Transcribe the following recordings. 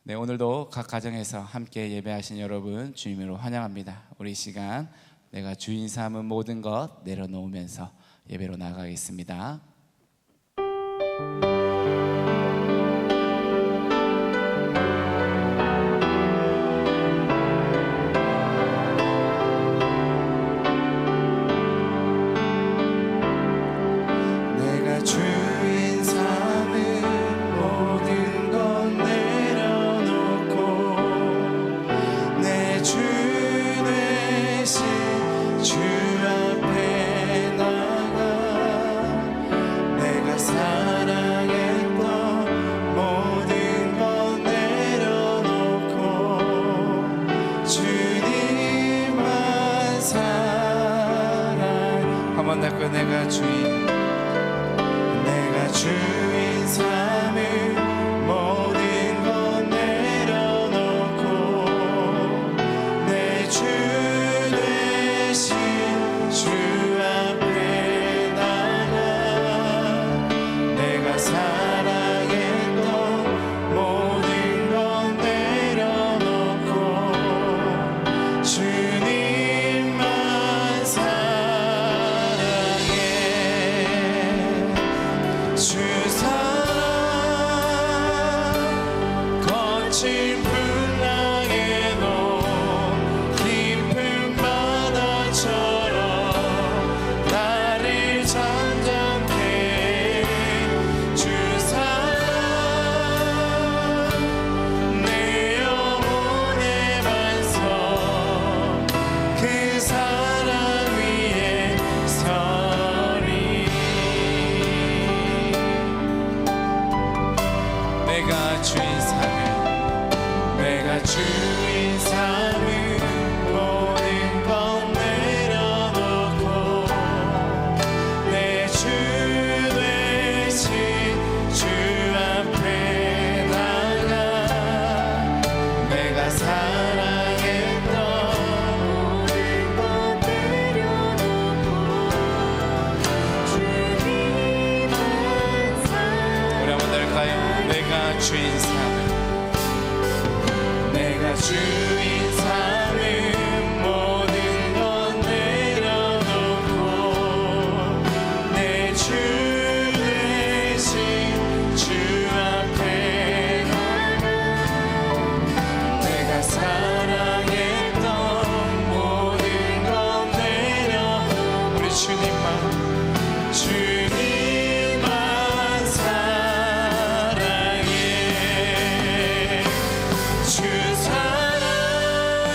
네, 오늘도 각 가정에서 함께 예배하신 여러분 주님으로 환영합니다. 우리 시간 내가 주인 삼은 모든 것 내려놓으면서 예배로 나가겠습니다. 내가 주인 삼은 모든 것 내려놓고 내 주 되신 주 앞에 나가 내가 사랑했던 모든 것 내려놓고 주님만 사랑 한 번 더 그 내가 주인 삼은 모든 것 내려놓고 내 주 되신 주 앞에 나가 내가 사랑했던 모든 것 내려놓고 주님만 사랑해. 주 거친 풍랑에도 깊은 바다처럼 나를 잠잠케 주 사랑 내 영혼의 반석 그 사랑 위에 서리. 내가 주인 삼은 모든 것 내려놓고 내 주 되신 주 앞에 나가 내가 사랑했던 모든 것 내려놓고 주님만 사랑. 우리 한번 들을까요? 내가 주인 삼은 주인 삼은 모든 것 내려놓고 내 주 되신 주 앞에 나가 내가 사랑했던 모든 것 내려 우리 주님만 사랑해. 주 사랑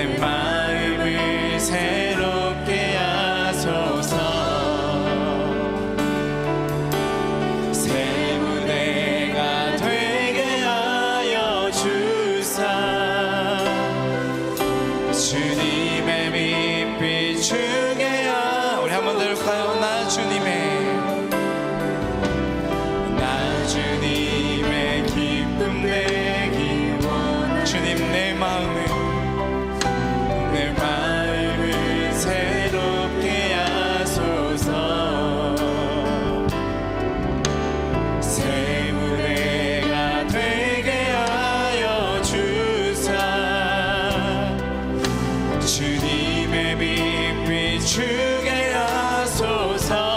내 마음을 새롭게 하소서. 새 무대가 되게 하여 주사. 주님의 빛 비추게 하. 우리 한번 들을까요? 나 주님의 기쁨 내기 원하. 주님 내 마음을 새롭게 하소서. 새 무대가 되게 하여 주사. 주님의 빛 비추게 하소서.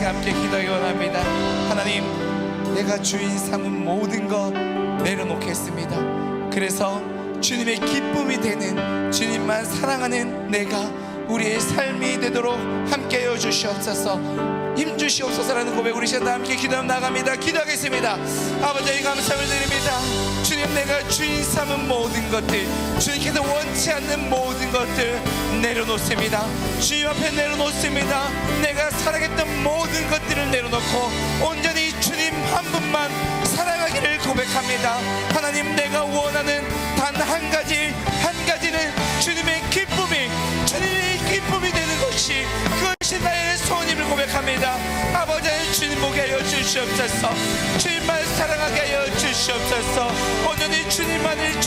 함께 기도하기 원합니다. 하나님, 내가 주인 삼은 모든 것 내려놓겠습니다. 그래서 주님의 기쁨이 되는, 주님만 사랑하는 내가 우리의 삶이 되도록 함께하여 주시옵소서. 힘주시옵소서라는 고백 우리 시간 다 함께 기도하며 나갑니다. 기도하겠습니다. 아버지 감사를 드립니다. 주님, 내가 주인 삼은 모든 것들, 주님께서 원치 않는 모든 것들 내려놓습니다. 주님 앞에 내려놓습니다. 내가 사랑했던 모든 것들을 내려놓고 온전히 주님 한 분만 사랑하기를 고백합니다. 하나님, 내가 원하는 단 한 가지는 주님의 기쁨이 되는 것이, 그것이 나의 소원임을 고백합니다. 아버지, 주님 보게 하여 주시옵소서. 주님만 사랑하게 하여 주시옵소서. 온전히 주님만을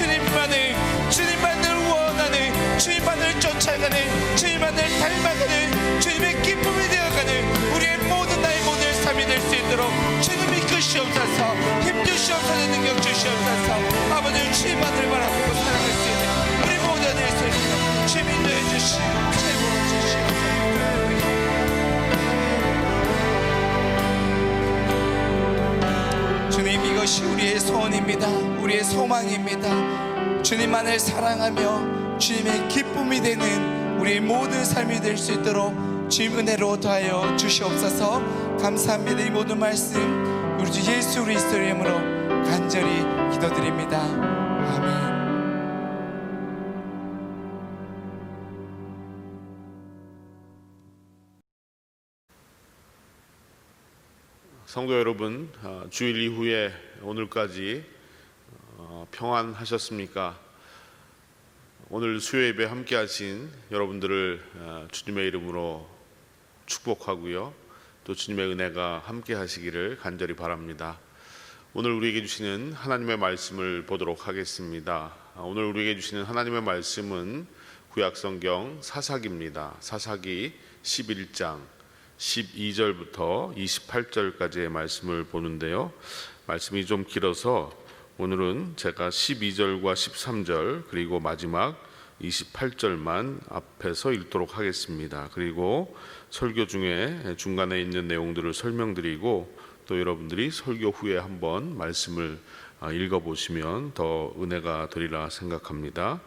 원하는, 주님만을 쫓아가는, 주님만을 닮아가는, 주님의 기쁨이 되어가는 우리의 나의 모든 삶이 될 수 있도록 주님 이끄시옵소서. 힘주시옵소서. 능력 주시옵소서. 아버지, 주님만을 바라보고 사랑할 수 있는 우리 모든 될 수 있도록 주님 인도해 주시고 최고로 주시옵소서. 주님, 이것이 우리의 소원입니다. 우리의 소망입니다. 주님만을 사랑하며 주님의 기쁨이 되는 우리의 모든 삶이 될 수 있도록 주님 은혜로 더하여 주시옵소서. 감사합니다. 이 모든 말씀 우리 주 예수 그리스도의 이름으로 간절히 기도드립니다. 아멘. 성도 여러분, 주일 이후에 오늘까지 평안하셨습니까? 오늘 수요 예배 함께 하신 여러분들을 주님의 이름으로 축복하고요, 또 주님의 은혜가 함께 하시기를 간절히 바랍니다. 오늘 우리에게 주시는 하나님의 말씀을 보도록 하겠습니다. 오늘 우리에게 주시는 하나님의 말씀은 구약성경 사사기입니다. 사사기 11장 12절부터 28절까지의 말씀을 보는데요, 말씀이 좀 길어서 오늘은 제가 12절과 13절 그리고 마지막 28절만 앞에서 읽도록 하겠습니다. 그리고 설교 중에 중간에 있는 내용들을 설명드리고 또 여러분들이 설교 후에 한번 말씀을 읽어보시면 더 은혜가 되리라 생각합니다.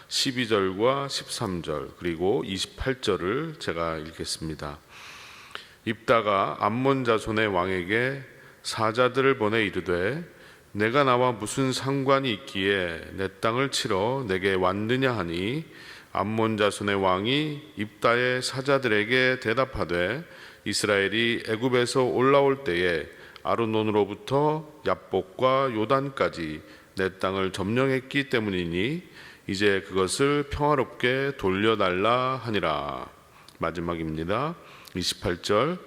12절과 13절 그리고 28절을 제가 읽겠습니다. 입다가 암몬 자손의 왕에게 사자들을 보내 이르되 내가 나와 무슨 상관이 있기에 내 땅을 치러 내게 왔느냐 하니 암몬 자손의 왕이 입다의 사자들에게 대답하되 이스라엘이 애굽에서 올라올 때에 아르논으로부터 얍복과 요단까지 내 땅을 점령했기 때문이니 이제 그것을 평화롭게 돌려달라 하니라. 마지막입니다. 28절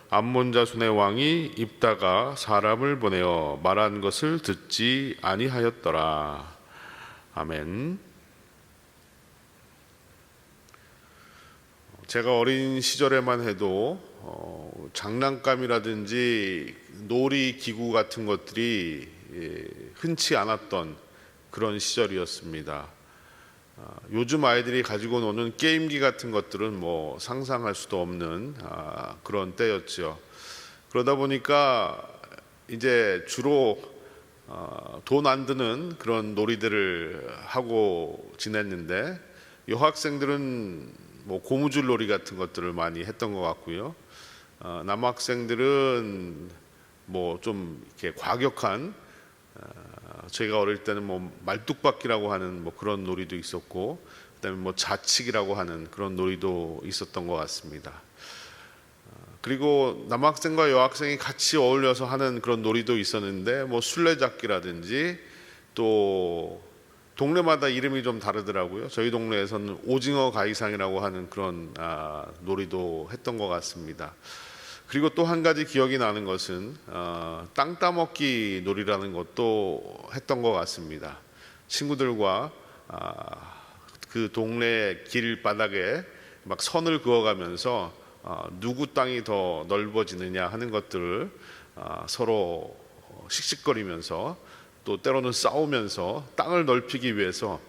암몬 자손의 왕이 입다가 사람을 보내어 말한 것을 듣지 아니하였더라. 아멘. 제가 어린 시절에만 해도 장난감이라든지 놀이 기구 같은 것들이 흔치 않았던 그런 시절이었습니다. 요즘 아이들이 가지고 노는 게임기 같은 것들은 뭐 상상할 수도 없는 그런 때였죠. 그러다 보니까 이제 주로 돈 안 드는 그런 놀이들을 하고 지냈는데 여학생들은 뭐 고무줄 놀이 같은 것들을 많이 했던 것 같고요. 남학생들은 뭐 좀 이렇게 과격한 저희가 어릴 때는 뭐 말뚝박기라고 하는 뭐 그런 놀이도 있었고, 그다음에 뭐 자치기라고 하는 그런 놀이도 있었던 것 같습니다. 그리고 남학생과 여학생이 같이 어울려서 하는 그런 놀이도 있었는데 뭐 술래잡기라든지 또 동네마다 이름이 좀 다르더라고요. 저희 동네에서는 오징어 가이상이라고 하는 그런 놀이도 했던 것 같습니다. 그리고 또 한 가지 기억이 나는 것은 땅 따먹기 놀이라는 것도 했던 것 같습니다. 친구들과 그 동네 길바닥에 막 선을 그어가면서 누구 땅이 더 넓어지느냐 하는 것들을 서로 씩씩거리면서 또 때로는 싸우면서 땅을 넓히기 위해서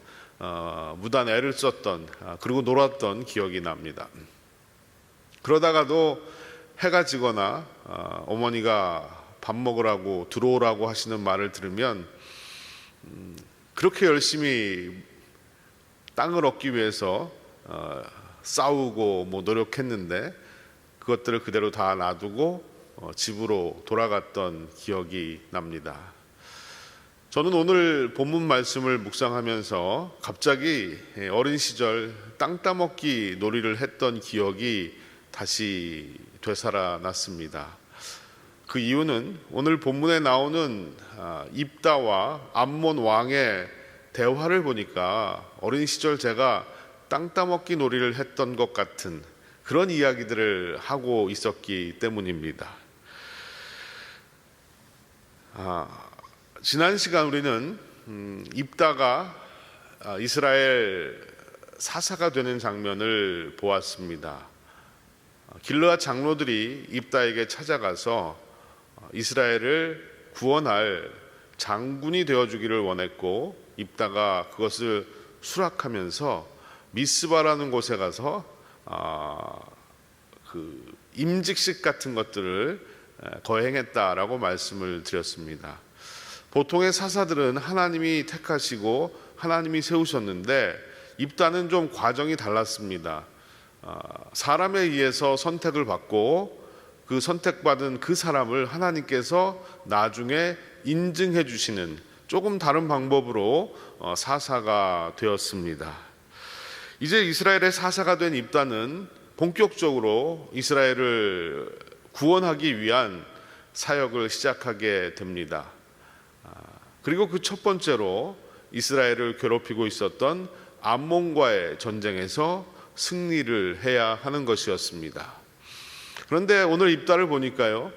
무단 애를 썼던 그리고 놀았던 기억이 납니다. 그러다가도 해가 지거나 어머니가 밥 먹으라고 들어오라고 하시는 말을 들으면 그렇게 열심히 땅을 얻기 위해서 싸우고 뭐 노력했는데 그것들을 그대로 다 놔두고 집으로 돌아갔던 기억이 납니다. 저는 오늘 본문 말씀을 묵상하면서 갑자기 어린 시절 땅 따먹기 놀이를 했던 기억이 다시 되살아났습니다. 그 이유는 오늘 본문에 나오는 입다와 암몬 왕의 대화를 보니까 어린 시절 제가 땅 따먹기 놀이를 했던 것 같은 그런 이야기들을 하고 있었기 때문입니다. 지난 시간 우리는 입다가 이스라엘 사사가 되는 장면을 보았습니다. 길르앗 장로들이 입다에게 찾아가서 이스라엘을 구원할 장군이 되어주기를 원했고 입다가 그것을 수락하면서 미스바라는 곳에 가서 그 임직식 같은 것들을 거행했다라고 말씀을 드렸습니다. 보통의 사사들은 하나님이 택하시고 하나님이 세우셨는데 입다는 좀 과정이 달랐습니다. 사람에 의해서 선택을 받고 그 선택받은 그 사람을 하나님께서 나중에 인증해 주시는 조금 다른 방법으로 사사가 되었습니다. 이제 이스라엘의 사사가 된 입다는 본격적으로 이스라엘을 구원하기 위한 사역을 시작하게 됩니다. 그리고 그 첫 번째로 이스라엘을 괴롭히고 있었던 암몬과의 전쟁에서 승리를 해야 하는 것이었습니다. 그런데 오늘 입다를 보니까요,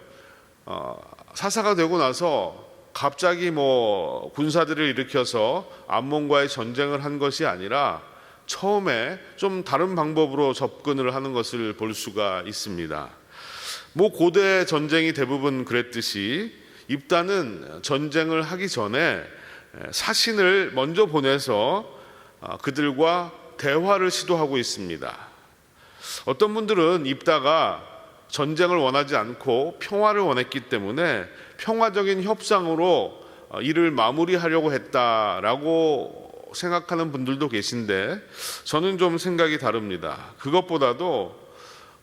사사가 되고 나서 갑자기 뭐 군사들을 일으켜서 암몬과의 전쟁을 한 것이 아니라 처음에 좀 다른 방법으로 접근을 하는 것을 볼 수가 있습니다. 뭐 고대 전쟁이 대부분 그랬듯이 입다는 전쟁을 하기 전에 사신을 먼저 보내서 그들과 대화를 시도하고 있습니다. 어떤 분들은 입다가 전쟁을 원하지 않고 평화를 원했기 때문에 평화적인 협상으로 일을 마무리하려고 했다라고 생각하는 분들도 계신데 저는 좀 생각이 다릅니다. 그것보다도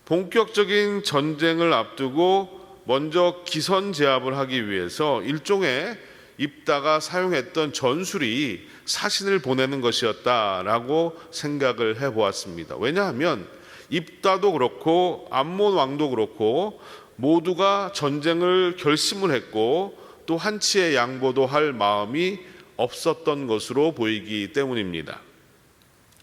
본격적인 전쟁을 앞두고 먼저 기선제압을 하기 위해서 일종의 입다가 사용했던 전술이 사신을 보내는 것이었다라고 생각을 해보았습니다. 왜냐하면 입다도 그렇고 암몬 왕도 그렇고 모두가 전쟁을 결심을 했고 또 한치의 양보도 할 마음이 없었던 것으로 보이기 때문입니다.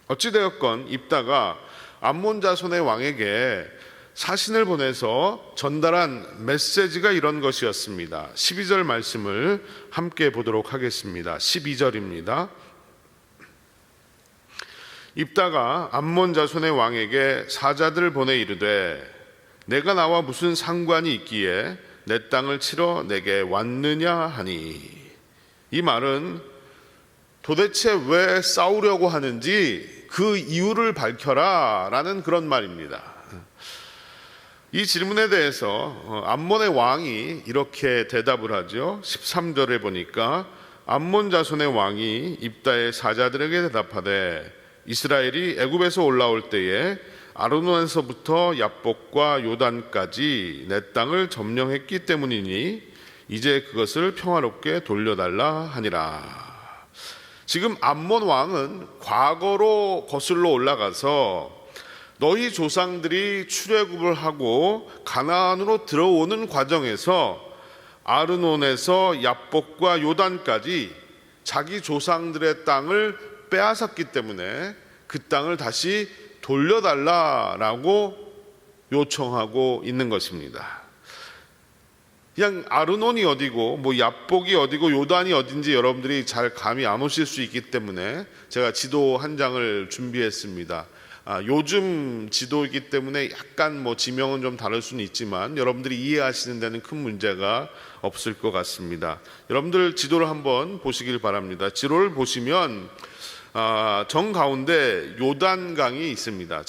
어찌되었건 입다가 암몬 자손의 왕에게 사신을 보내서 전달한 메시지가 이런 것이었습니다. 12절 말씀을 함께 보도록 하겠습니다. 12절입니다. 입다가 암몬 자손의 왕에게 사자들을 보내 이르되 내가 나와 무슨 상관이 있기에 내 땅을 치러 내게 왔느냐 하니, 이 말은 도대체 왜 싸우려고 하는지 그 이유를 밝혀라 라는 그런 말입니다. 이 질문에 대해서 암몬의 왕이 이렇게 대답을 하죠. 13절에 보니까 암몬 자손의 왕이 입다의 사자들에게 대답하되 이스라엘이 애굽에서 올라올 때에 아르논에서부터 야복과 요단까지 내 땅을 점령했기 때문이니 이제 그것을 평화롭게 돌려달라 하니라. 지금 암몬 왕은 과거로 거슬러 올라가서 너희 조상들이 출애굽을 하고 가나안으로 들어오는 과정에서 아르논에서 야복과 요단까지 자기 조상들의 땅을 빼앗았기 때문에 그 땅을 다시 돌려달라라고 요청하고 있는 것입니다. 그냥 아르논이 어디고 뭐 야복이 어디고 요단이 어딘지 여러분들이 잘 감이 안 오실 수 있기 때문에 제가 지도 한 장을 준비했습니다. 요즘 지도이기 때문에 약간 뭐 지명은 좀 다를 수는 있지만 여러분들이 이해하시는 데는 큰 문제가 없을 것 같습니다. 여러분들 지도를 한번 보시길 바랍니다. 지도를 보시면 정가운데 요단강이 있습니다.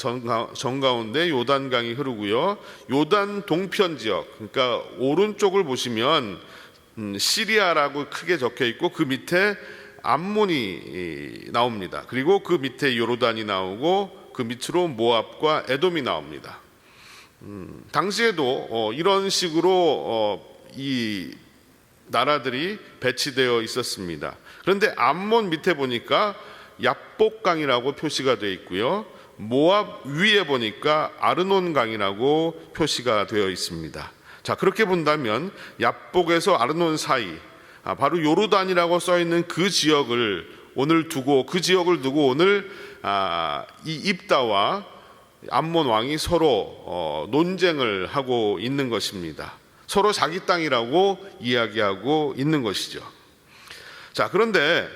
정가운데 요단강이 흐르고요. 요단 동편 지역, 그러니까 오른쪽을 보시면 시리아라고 크게 적혀 있고 그 밑에 암몬이 나옵니다. 그리고 그 밑에 요르단이 나오고 그 밑으로 모압과 에돔이 나옵니다. 당시에도 이런 식으로 이 나라들이 배치되어 있었습니다. 그런데 암몬 밑에 보니까 야복강이라고 표시가 되어 있고요. 모압 위에 보니까 아르논강이라고 표시가 되어 있습니다. 자, 그렇게 본다면 야복에서 아르논 사이, 바로 요르단이라고 써 있는 그 지역을 오늘 두고 그 지역을 두고 오늘 이 입다와 암몬 왕이 서로 논쟁을 하고 있는 것입니다. 서로 자기 땅이라고 이야기하고 있는 것이죠. 자, 그런데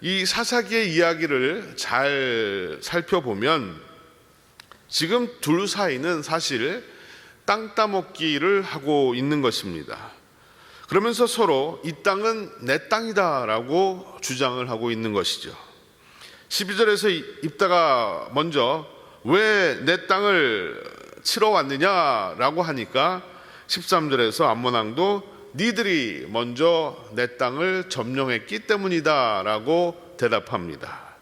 이 사사기의 이야기를 잘 살펴보면 지금 둘 사이는 사실 땅 따먹기를 하고 있는 것입니다. 그러면서 서로 이 땅은 내 땅이다라고 주장을 하고 있는 것이죠. 12절에서 입다가 먼저 왜 내 땅을 치러 왔느냐라고 하니까 13절에서 암몬 왕도 니들이 먼저 내 땅을 점령했기 때문이다라고 대답합니다.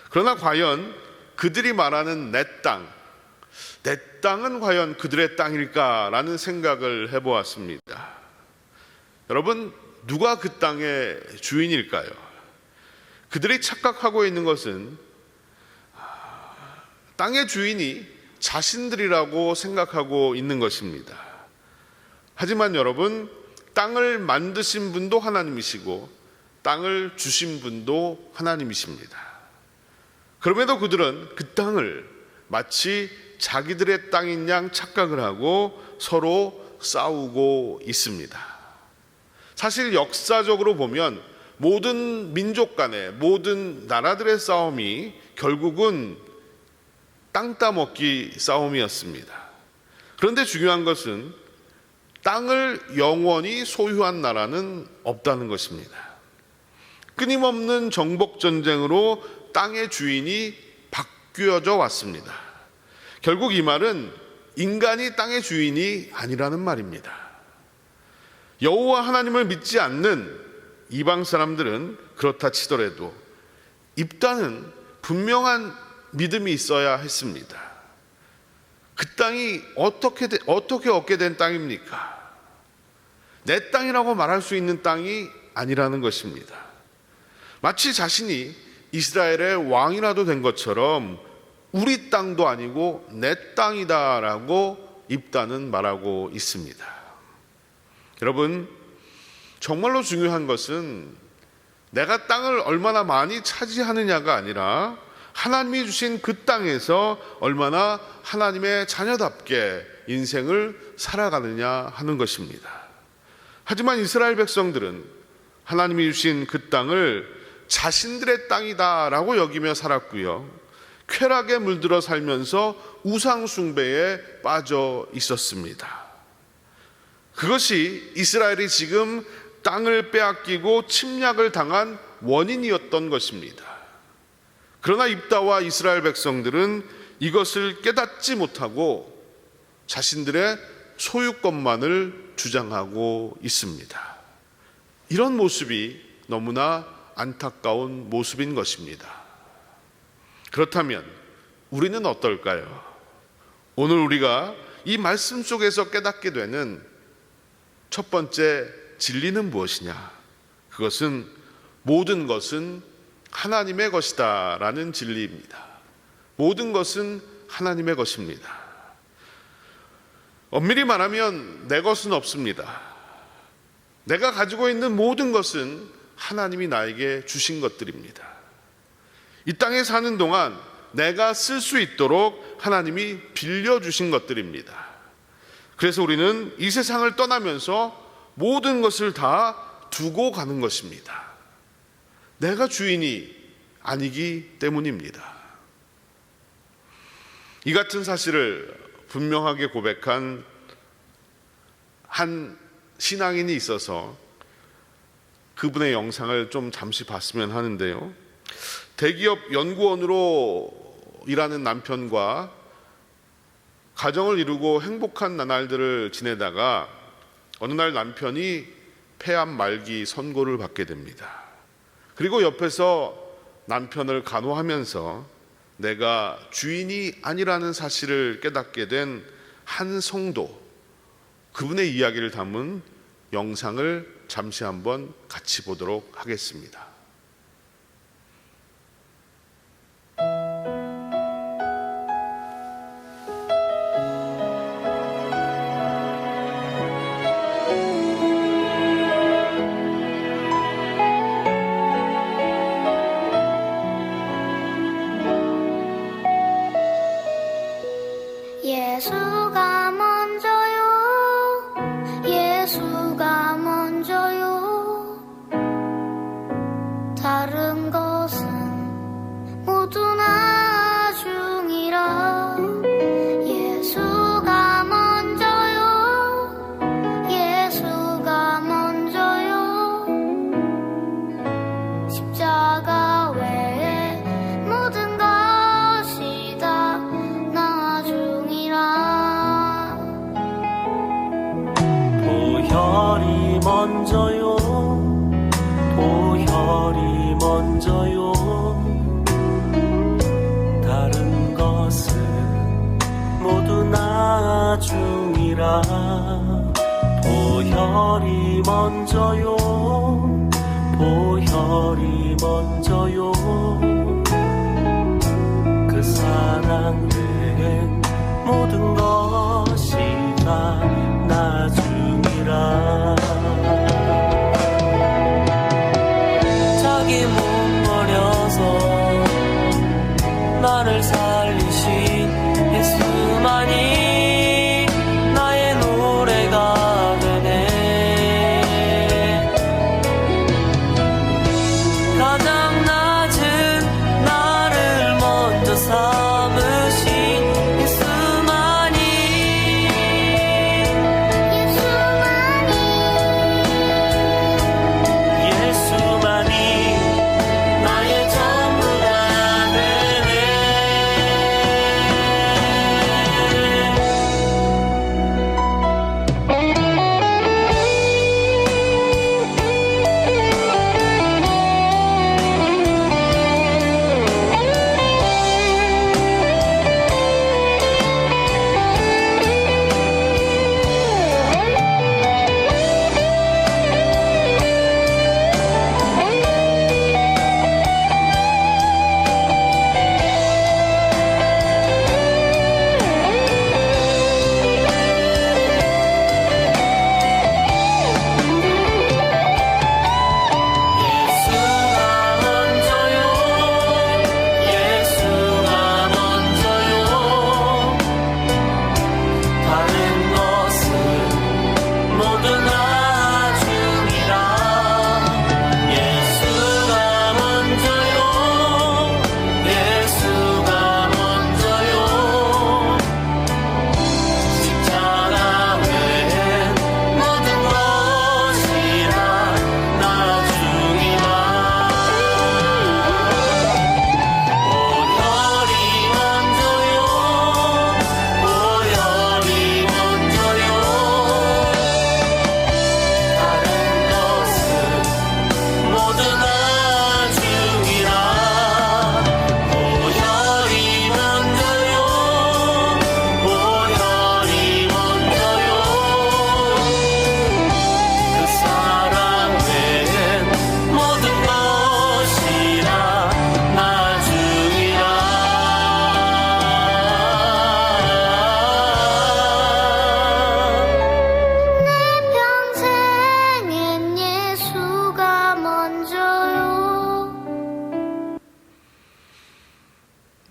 그러나 과연 그들이 말하는 내 땅은 과연 그들의 땅일까라는 생각을 해보았습니다. 여러분, 누가 그 땅의 주인일까요? 그들이 착각하고 있는 것은 땅의 주인이 자신들이라고 생각하고 있는 것입니다. 하지만 여러분, 땅을 만드신 분도 하나님이시고 땅을 주신 분도 하나님이십니다. 그럼에도 그들은 그 땅을 마치 자기들의 땅인 양 착각을 하고 서로 싸우고 있습니다. 사실 역사적으로 보면 모든 민족 간의 모든 나라들의 싸움이 결국은 땅 따먹기 싸움이었습니다. 그런데 중요한 것은 땅을 영원히 소유한 나라는 없다는 것입니다. 끊임없는 정복 전쟁으로 땅의 주인이 바뀌어져 왔습니다. 결국 이 말은 인간이 땅의 주인이 아니라는 말입니다. 여호와 하나님을 믿지 않는 이방 사람들은 그렇다 치더라도 입다는 분명한 믿음이 있어야 했습니다. 그 땅이 어떻게 얻게 된 땅입니까? 내 땅이라고 말할 수 있는 땅이 아니라는 것입니다. 마치 자신이 이스라엘의 왕이라도 된 것처럼 우리 땅도 아니고 내 땅이다라고 입다는 말하고 있습니다. 여러분, 정말로 중요한 것은 내가 땅을 얼마나 많이 차지하느냐가 아니라 하나님이 주신 그 땅에서 얼마나 하나님의 자녀답게 인생을 살아가느냐 하는 것입니다. 하지만 이스라엘 백성들은 하나님이 주신 그 땅을 자신들의 땅이다라고 여기며 살았고요, 쾌락에 물들어 살면서 우상 숭배에 빠져 있었습니다. 그것이 이스라엘이 지금 땅을 빼앗기고 침략을 당한 원인이었던 것입니다. 그러나 입다와 이스라엘 백성들은 이것을 깨닫지 못하고 자신들의 소유권만을 주장하고 있습니다. 이런 모습이 너무나 안타까운 모습인 것입니다. 그렇다면 우리는 어떨까요? 오늘 우리가 이 말씀 속에서 깨닫게 되는 첫 번째 진리는 무엇이냐? 그것은 모든 것은 하나님의 것이다 라는 진리입니다. 모든 것은 하나님의 것입니다. 엄밀히 말하면 내 것은 없습니다. 내가 가지고 있는 모든 것은 하나님이 나에게 주신 것들입니다. 이 땅에 사는 동안 내가 쓸 수 있도록 하나님이 빌려주신 것들입니다. 그래서 우리는 이 세상을 떠나면서 모든 것을 다 두고 가는 것입니다. 내가 주인이 아니기 때문입니다. 이 같은 사실을 분명하게 고백한 한 신앙인이 있어서 그분의 영상을 좀 잠시 봤으면 하는데요, 대기업 연구원으로 일하는 남편과 가정을 이루고 행복한 나날들을 지내다가 어느 날 남편이 폐암 말기 선고를 받게 됩니다. 그리고 옆에서 남편을 간호하면서 내가 주인이 아니라는 사실을 깨닫게 된 한 성도, 그분의 이야기를 담은 영상을 잠시 한번 같이 보도록 하겠습니다. 예수가 먼저요, 예수가 먼저요. 다른 것은 모두 나중이라. 예수가 먼저요, 예수가 먼저요. 십자가 외에 모든 것이 다 나중이라. 보혈이 먼저요, 보혈이 먼저요. 다른 것은 모두 나중이라. 보혈이 먼저요, 보혈이 먼저요. 그 사랑 외엔 모든 것이 다 나중이라. 자기 몸 버려서 나를 살리신 예수만이 나의 노래가 되네. 가장 낮은 나를 먼저 삼으신 예수만이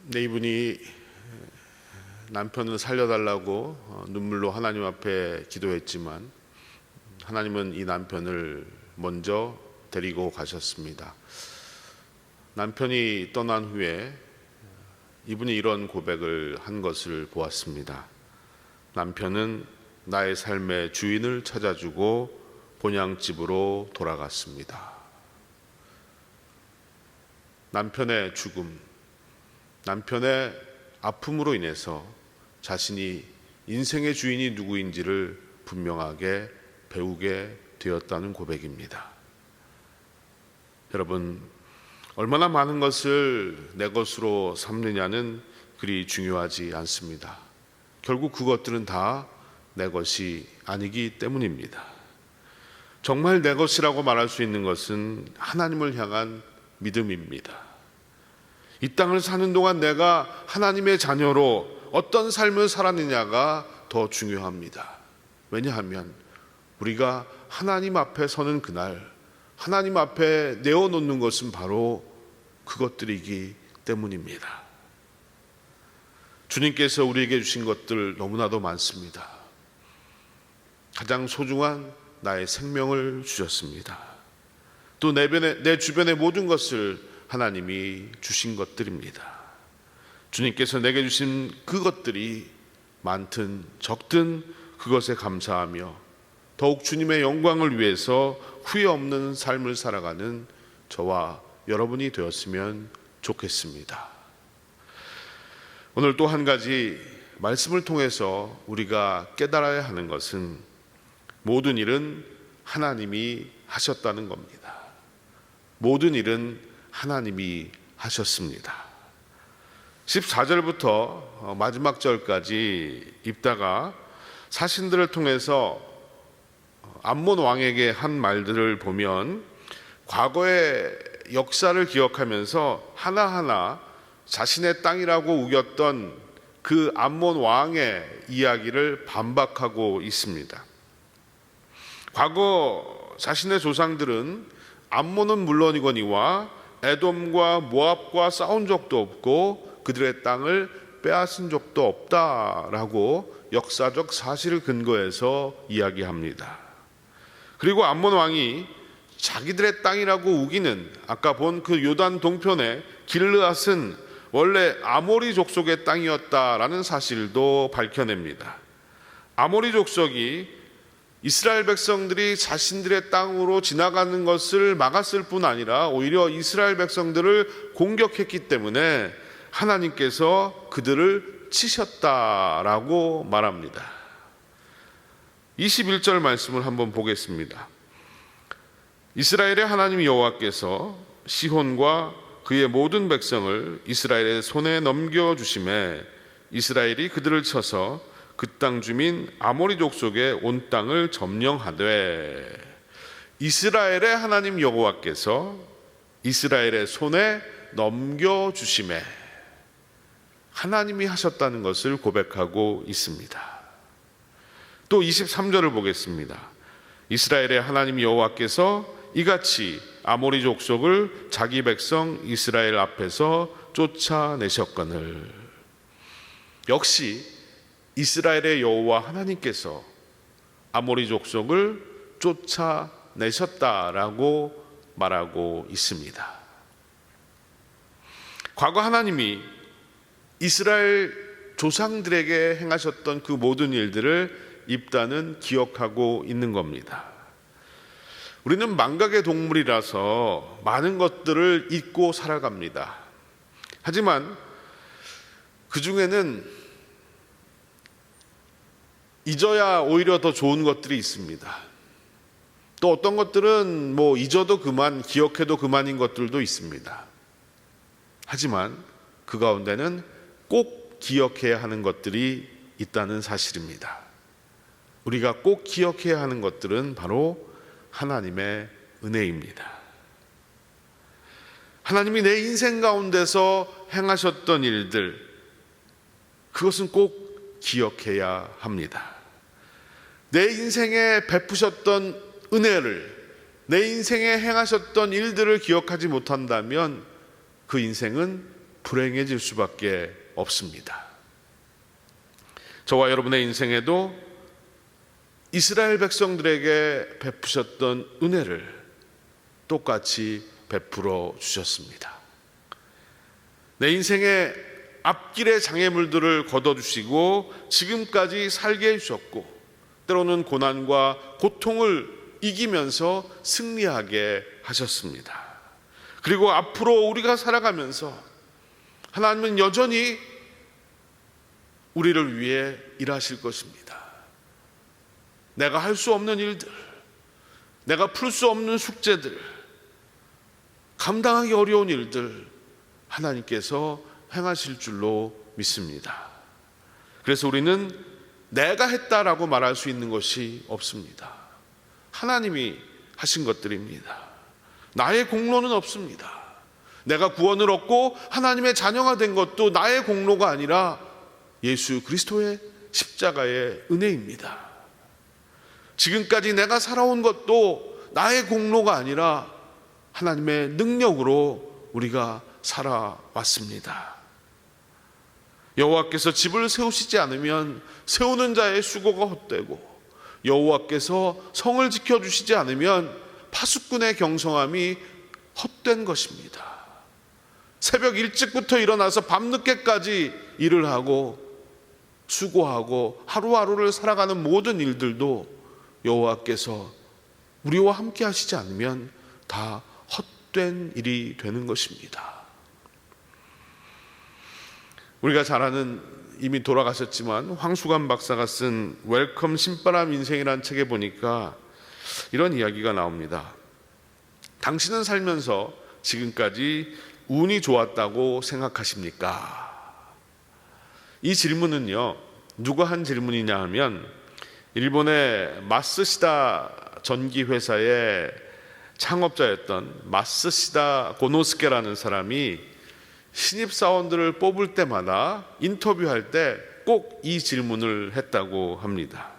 네, 이분이 남편을 살려달라고 눈물로 하나님 앞에 기도했지만 하나님은 이 남편을 먼저 데리고 가셨습니다. 남편이 떠난 후에 이분이 이런 고백을 한 것을 보았습니다. 남편은 나의 삶의 주인을 찾아주고 본향집으로 돌아갔습니다. 남편의 죽음, 남편의 아픔으로 인해서 자신이 인생의 주인이 누구인지를 분명하게 배우게 되었다는 고백입니다. 여러분, 얼마나 많은 것을 내 것으로 삼느냐는 그리 중요하지 않습니다. 결국 그것들은 다 내 것이 아니기 때문입니다. 정말 내 것이라고 말할 수 있는 것은 하나님을 향한 믿음입니다. 이 땅을 사는 동안 내가 하나님의 자녀로 어떤 삶을 살았느냐가 더 중요합니다. 왜냐하면 우리가 하나님 앞에 서는 그날 하나님 앞에 내어놓는 것은 바로 그것들이기 때문입니다. 주님께서 우리에게 주신 것들 너무나도 많습니다. 가장 소중한 나의 생명을 주셨습니다. 또 내 주변의 모든 것을 하나님이 주신 것들입니다. 주님께서 내게 주신 그것들이 많든 적든 그것에 감사하며 더욱 주님의 영광을 위해서 후회 없는 삶을 살아가는 저와 여러분이 되었으면 좋겠습니다. 오늘 또 한 가지 말씀을 통해서 우리가 깨달아야 하는 것은 모든 일은 하나님이 하셨다는 겁니다. 모든 일은 하나님이 하셨습니다. 14절부터 마지막 절까지 읽다가 사신들을 통해서 암몬 왕에게 한 말들을 보면 과거의 역사를 기억하면서 하나하나 자신의 땅이라고 우겼던 그 암몬 왕의 이야기를 반박하고 있습니다. 과거 자신의 조상들은 암몬은 물론이거니와 에돔과 모압과 싸운 적도 없고 그들의 땅을 빼앗은 적도 없다라고 역사적 사실을 근거해서 이야기합니다. 그리고 암몬 왕이 자기들의 땅이라고 우기는 아까 본 그 요단 동편의 길르앗은 원래 아모리 족속의 땅이었다라는 사실도 밝혀냅니다. 아모리 족속이 이스라엘 백성들이 자신들의 땅으로 지나가는 것을 막았을 뿐 아니라 오히려 이스라엘 백성들을 공격했기 때문에 하나님께서 그들을 치셨다라고 말합니다. 21절 말씀을 한번 보겠습니다. 이스라엘의 하나님 여호와께서 시혼과 그의 모든 백성을 이스라엘의 손에 넘겨주심에 이스라엘이 그들을 쳐서 그 땅 주민 아모리 족속의 온 땅을 점령하되 이스라엘의 하나님 여호와께서 이스라엘의 손에 넘겨주심에 하나님이 하셨다는 것을 고백하고 있습니다. 또 23절을 보겠습니다. 이스라엘의 하나님 여호와께서 이같이 아모리 족속을 자기 백성 이스라엘 앞에서 쫓아내셨거늘. 역시 이스라엘의 여호와 하나님께서 아모리 족속을 쫓아내셨다라고 말하고 있습니다. 과거 하나님이 이스라엘 조상들에게 행하셨던 그 모든 일들을 입다는 기억하고 있는 겁니다. 우리는 망각의 동물이라서 많은 것들을 잊고 살아갑니다. 하지만 그 중에는 잊어야 오히려 더 좋은 것들이 있습니다. 또 어떤 것들은 잊어도 그만, 기억해도 그만인 것들도 있습니다. 하지만 그 가운데는 꼭 기억해야 하는 것들이 있다는 사실입니다. 우리가 꼭 기억해야 하는 것들은 바로 하나님의 은혜입니다. 하나님이 내 인생 가운데서 행하셨던 일들, 그것은 꼭 기억해야 합니다. 내 인생에 베푸셨던 은혜를, 내 인생에 행하셨던 일들을 기억하지 못한다면 그 인생은 불행해질 수밖에 없습니다. 저와 여러분의 인생에도 이스라엘 백성들에게 베푸셨던 은혜를 똑같이 베풀어 주셨습니다. 내 인생의 앞길의 장애물들을 걷어주시고 지금까지 살게 해주셨고, 때로는 고난과 고통을 이기면서 승리하게 하셨습니다. 그리고 앞으로 우리가 살아가면서 하나님은 여전히 우리를 위해 일하실 것입니다. 내가 할 수 없는 일들, 내가 풀 수 없는 숙제들, 감당하기 어려운 일들 하나님께서 행하실 줄로 믿습니다. 그래서 우리는 내가 했다라고 말할 수 있는 것이 없습니다. 하나님이 하신 것들입니다. 나의 공로는 없습니다. 내가 구원을 얻고 하나님의 자녀가 된 것도 나의 공로가 아니라 예수 그리스도의 십자가의 은혜입니다. 지금까지 내가 살아온 것도 나의 공로가 아니라 하나님의 능력으로 우리가 살아왔습니다. 여호와께서 집을 세우시지 않으면 세우는 자의 수고가 헛되고, 여호와께서 성을 지켜주시지 않으면 파수꾼의 경성함이 헛된 것입니다. 새벽 일찍부터 일어나서 밤늦게까지 일을 하고 수고하고 하루하루를 살아가는 모든 일들도 여호와께서 우리와 함께 하시지 않으면 다 헛된 일이 되는 것입니다. 우리가 잘 아는, 이미 돌아가셨지만 황수관 박사가 쓴 웰컴 신바람 인생이라는 책에 보니까 이런 이야기가 나옵니다. 당신은 살면서 지금까지 운이 좋았다고 생각하십니까? 이 질문은요, 누가 한 질문이냐 하면 일본의 마쓰시다 전기회사의 창업자였던 마쓰시다 고노스케라는 사람이 신입사원들을 뽑을 때마다 인터뷰할 때 꼭 이 질문을 했다고 합니다.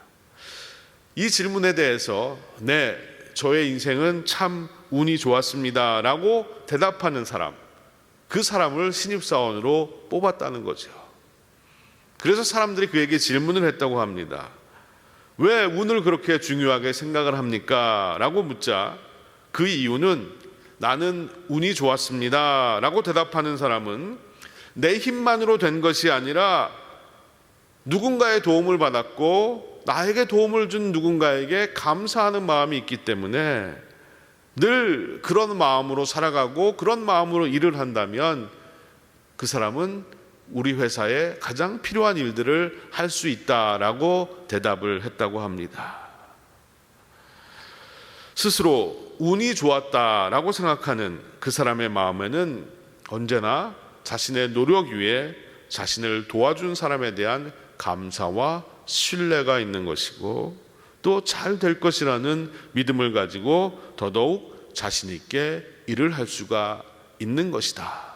이 질문에 대해서 네, 저의 인생은 참 운이 좋았습니다 라고 대답하는 사람, 그 사람을 신입사원으로 뽑았다는 거죠. 그래서 사람들이 그에게 질문을 했다고 합니다. 왜 운을 그렇게 중요하게 생각을 합니까? 라고 묻자 그 이유는 나는 운이 좋았습니다 라고 대답하는 사람은 내 힘만으로 된 것이 아니라 누군가의 도움을 받았고 나에게 도움을 준 누군가에게 감사하는 마음이 있기 때문에 늘 그런 마음으로 살아가고 그런 마음으로 일을 한다면 그 사람은 우리 회사에 가장 필요한 일들을 할 수 있다라고 대답을 했다고 합니다. 스스로 운이 좋았다라고 생각하는 그 사람의 마음에는 언제나 자신의 노력 위에 자신을 도와준 사람에 대한 감사와 신뢰가 있는 것이고, 또 잘 될 것이라는 믿음을 가지고 더더욱 자신 있게 일을 할 수가 있는 것이다.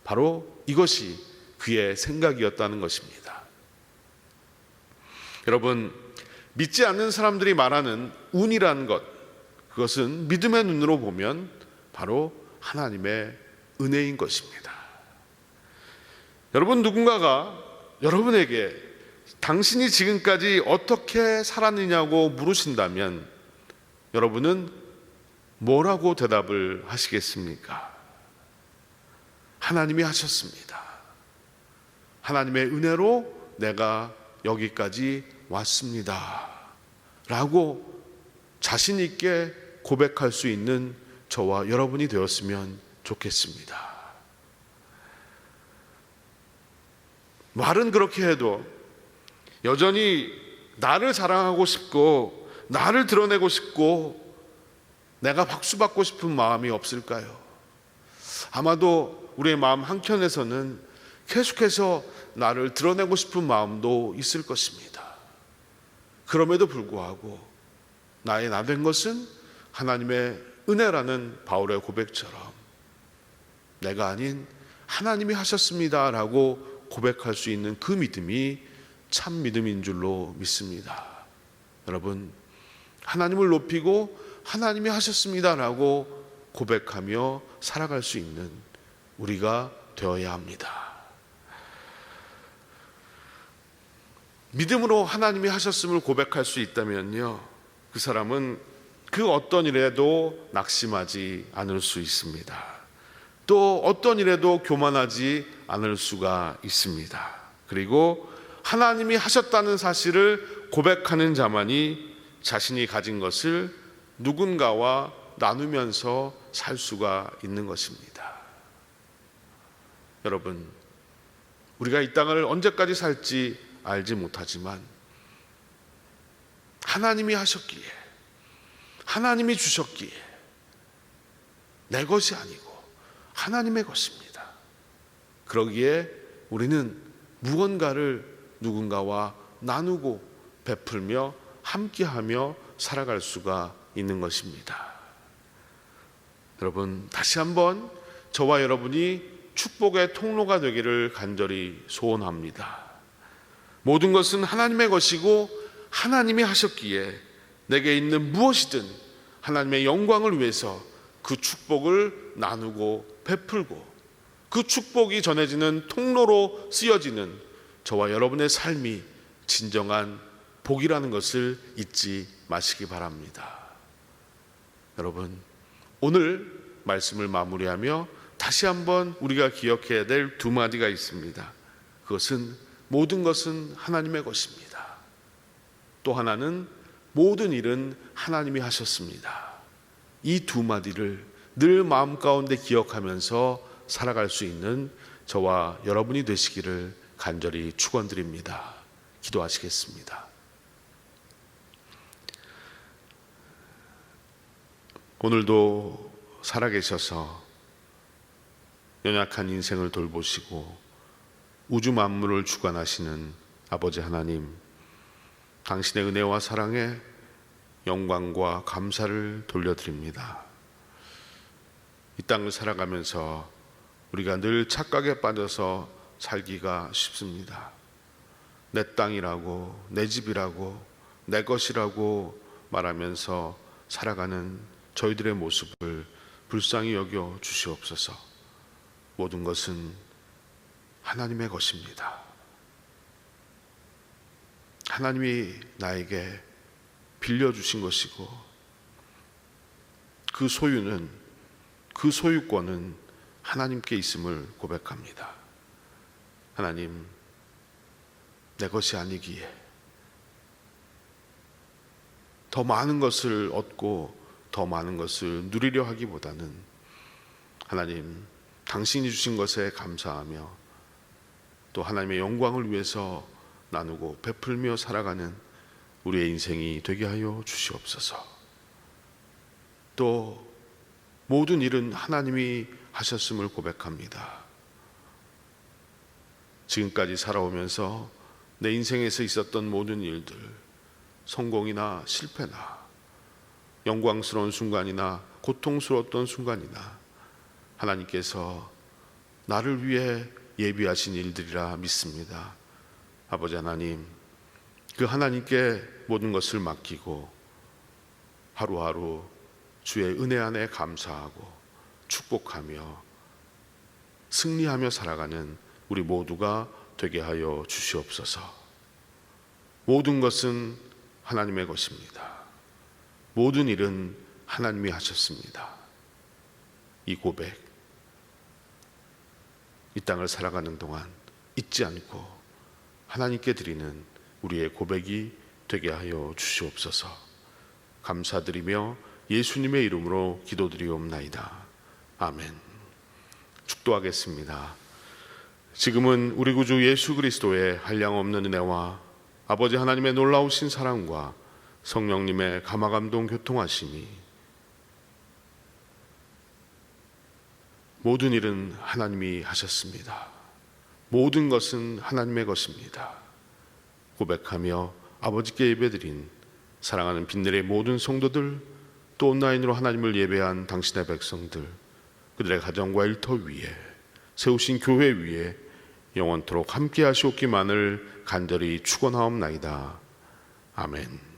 바로 이것이 그의 생각이었다는 것입니다. 여러분, 믿지 않는 사람들이 말하는 운이라는 것, 그것은 믿음의 눈으로 보면 바로 하나님의 은혜인 것입니다. 여러분, 누군가가 여러분에게 당신이 지금까지 어떻게 살았느냐고 물으신다면 여러분은 뭐라고 대답을 하시겠습니까? 하나님이 하셨습니다. 하나님의 은혜로 내가 여기까지 왔습니다 라고 자신 있게 고백할 수 있는 저와 여러분이 되었으면 좋겠습니다. 말은 그렇게 해도 여전히 나를 자랑하고 싶고 나를 드러내고 싶고 내가 박수받고 싶은 마음이 없을까요? 아마도 우리의 마음 한켠에서는 계속해서 나를 드러내고 싶은 마음도 있을 것입니다. 그럼에도 불구하고 나의 나 된 것은 하나님의 은혜라는 바울의 고백처럼 내가 아닌 하나님이 하셨습니다 라고 고백할 수 있는 그 믿음이 참 믿음인 줄로 믿습니다. 여러분, 하나님을 높이고 하나님이 하셨습니다 라고 고백하며 살아갈 수 있는 우리가 되어야 합니다. 믿음으로 하나님이 하셨음을 고백할 수 있다면요, 그 사람은 그 어떤 일에도 낙심하지 않을 수 있습니다. 또 어떤 일에도 교만하지 않을 수가 있습니다. 그리고 하나님이 하셨다는 사실을 고백하는 자만이 자신이 가진 것을 누군가와 나누면서 살 수가 있는 것입니다. 여러분, 우리가 이 땅을 언제까지 살지 알지 못하지만 하나님이 하셨기에, 하나님이 주셨기에 내 것이 아니고 하나님의 것입니다. 그러기에 우리는 무언가를 누군가와 나누고 베풀며 함께하며 살아갈 수가 있는 것입니다. 여러분, 다시 한번 저와 여러분이 축복의 통로가 되기를 간절히 소원합니다. 모든 것은 하나님의 것이고 하나님이 하셨기에 내게 있는 무엇이든 하나님의 영광을 위해서 그 축복을 나누고 베풀고 그 축복이 전해지는 통로로 쓰여지는 저와 여러분의 삶이 진정한 복이라는 것을 잊지 마시기 바랍니다. 여러분, 오늘 말씀을 마무리하며 다시 한번 우리가 기억해야 될 두 마디가 있습니다. 그것은 모든 것은 하나님의 것입니다. 또 하나는 모든 일은 하나님이 하셨습니다. 이 두 마디를 늘 마음 가운데 기억하면서 살아갈 수 있는 저와 여러분이 되시기를 간절히 축원드립니다. 기도하시겠습니다. 오늘도 살아계셔서 연약한 인생을 돌보시고 우주 만물을 주관하시는 아버지 하나님, 당신의 은혜와 사랑에 영광과 감사를 돌려드립니다. 이 땅을 살아가면서 우리가 늘 착각에 빠져서 살기가 쉽습니다. 내 땅이라고, 내 집이라고, 내 것이라고 말하면서 살아가는 저희들의 모습을 불쌍히 여겨 주시옵소서. 모든 것은 하나님의 것입니다. 하나님이 나에게 빌려주신 것이고 그 소유는, 그 소유권은 하나님께 있음을 고백합니다. 하나님, 내 것이 아니기에 더 많은 것을 얻고 더 많은 것을 누리려 하기보다는 하나님, 당신이 주신 것에 감사하며 또 하나님의 영광을 위해서 나누고 베풀며 살아가는 우리의 인생이 되게 하여 주시옵소서. 또 모든 일은 하나님이 하셨음을 고백합니다. 지금까지 살아오면서 내 인생에서 있었던 모든 일들, 성공이나 실패나 영광스러운 순간이나 고통스러웠던 순간이나 하나님께서 나를 위해 예비하신 일들이라 믿습니다. 아버지 하나님, 그 하나님께 모든 것을 맡기고 하루하루 주의 은혜 안에 감사하고 축복하며 승리하며 살아가는 우리 모두가 되게 하여 주시옵소서. 모든 것은 하나님의 것입니다. 모든 일은 하나님이 하셨습니다. 이 고백, 이 땅을 살아가는 동안 잊지 않고 하나님께 드리는 우리의 고백이 되게 하여 주시옵소서. 감사드리며 예수님의 이름으로 기도드리옵나이다. 아멘. 축도하겠습니다. 지금은 우리 구주 예수 그리스도의 한량없는 은혜와 아버지 하나님의 놀라우신 사랑과 성령님의 감화감동 교통하심이 모든 일은 하나님이 하셨습니다. 모든 것은 하나님의 것입니다. 고백하며 아버지께 예배드린 사랑하는 빈들의 모든 성도들, 또 온라인으로 하나님을 예배한 당신의 백성들, 그들의 가정과 일터 위에 세우신 교회 위에 영원토록 함께 하시옵기만을 간절히 축원하옵나이다. 아멘.